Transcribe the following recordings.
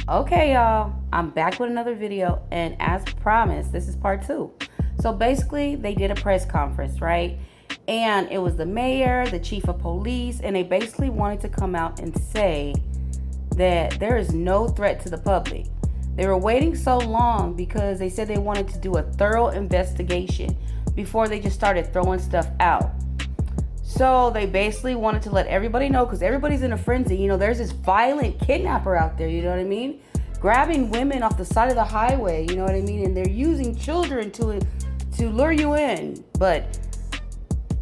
Okay, y'all, I'm back with another video, and as promised, this is part 2. So basically, they did a press conference, right? And it was the mayor, the chief of police, and they basically wanted to come out and say that there is no threat to the public. They were waiting so long because they said they wanted to do a thorough investigation before they just started throwing stuff out. So they basically wanted to let everybody know, because everybody's in a frenzy. You know, there's this violent kidnapper out there, you know what I mean? Grabbing women off the side of the highway, you know what I mean? And they're using children to lure you in. But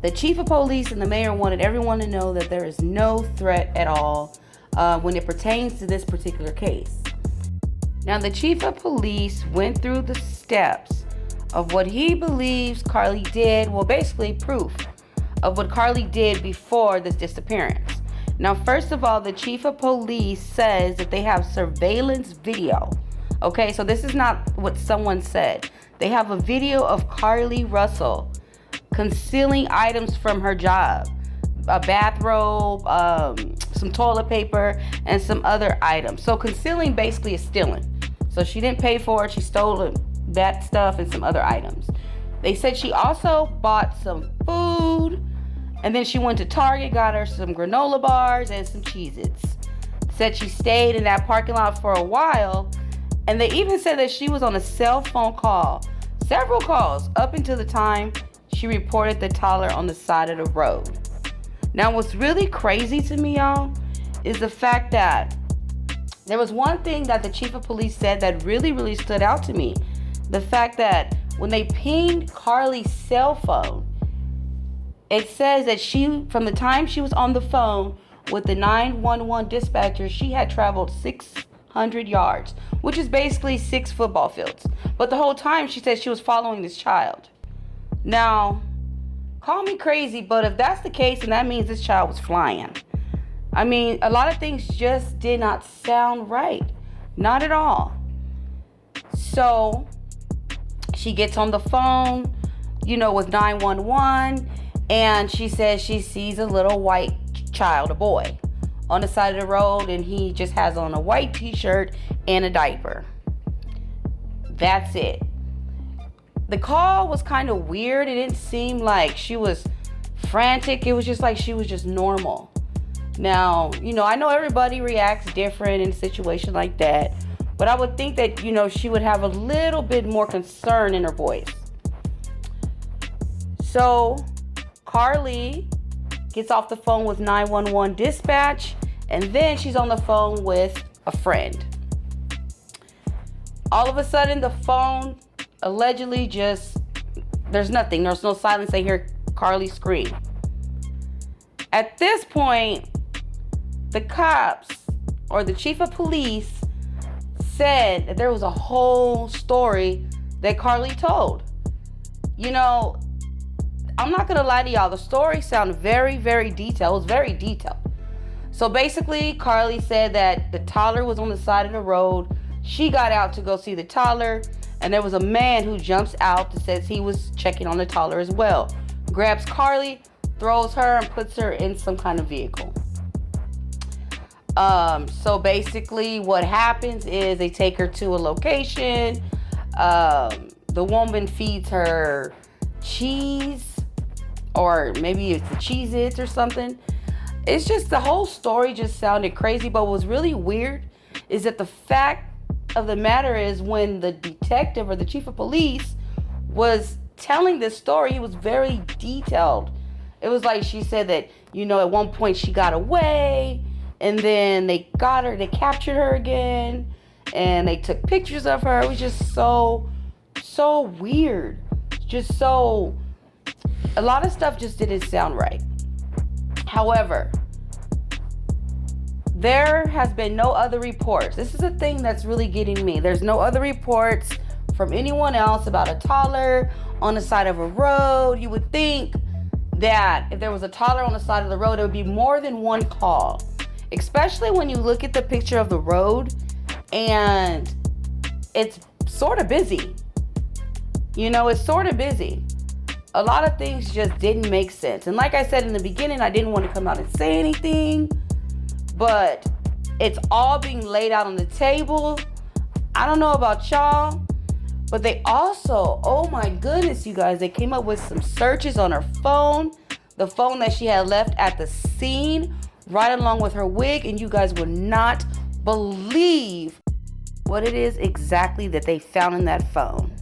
the chief of police and the mayor wanted everyone to know that there is no threat at all when it pertains to this particular case. Now, the chief of police went through the steps of what he believes Carlee did. Well, basically proof of what Carlee did before this disappearance. Now, first of all, the chief of police says that they have surveillance video. Okay, so this is not what someone said. They have a video of Carlee Russell concealing items from her job. A bathrobe, some toilet paper, and some other items. So concealing basically is stealing. So she didn't pay for it. She stole that stuff and some other items. They said she also bought some food, and then she went to Target, got her some granola bars and some Cheez-Its. Said she stayed in that parking lot for a while, and they even said that she was on a cell phone call, several calls, up until the time she reported the toddler on the side of the road. Now, what's really crazy to me, y'all, is the fact that there was one thing that the chief of police said that really stood out to me. The fact that when they pinged Carlee's cell phone, it says that from the time she was on the phone with the 911 dispatcher, she had traveled 600 yards, which is basically 6 football fields. But the whole time she said she was following this child. Now, call me crazy, but if that's the case, then that means this child was flying. I mean, a lot of things just did not sound right. Not at all. So she gets on the phone, with 911, and she says she sees a little white child, a boy, on the side of the road, and he just has on a white t-shirt and a diaper. That's it. The call was kind of weird. It didn't seem like she was frantic. It was just like she was just normal. Now, I know everybody reacts different in a situation like that, but I would think that, she would have a little bit more concern in her voice. So Carlee gets off the phone with 911 dispatch, and then she's on the phone with a friend. All of a sudden, the phone allegedly there's nothing. There's no silence. They hear Carlee scream. At this point, the cops or the chief of police said that there was a whole story that Carlee told. I'm not going to lie to y'all. The story sounded very detailed. It was very detailed. So basically, Carlee said that the toddler was on the side of the road. She got out to go see the toddler, and there was a man who jumps out that says he was checking on the toddler as well. Grabs Carlee, throws her, and puts her in some kind of vehicle. So basically what happens is they take her to a location. The woman feeds her cheese, or maybe it's the Cheez-Its or something. It's just, the whole story just sounded crazy. But what was really weird is that the fact of the matter is, when the detective or the chief of police was telling this story, he was very detailed. It was like she said that, at one point she got away, and then they got her, they captured her again, and they took pictures of her. It was just so weird. A lot of stuff just didn't sound right. However, there has been no other reports. This is the thing that's really getting me. There's no other reports from anyone else about a toddler on the side of a road. You would think that if there was a toddler on the side of the road, there would be more than one call. Especially when you look at the picture of the road and it's sort of busy. It's sort of busy. A lot of things just didn't make sense. And like I said in the beginning, I didn't want to come out and say anything, but It's all being laid out on the table. I don't know about y'all, but they also, oh my goodness, you guys, they came up with some searches on her phone, the phone that she had left at the scene, right along with her wig, and you guys would not believe what it is exactly that they found in that phone.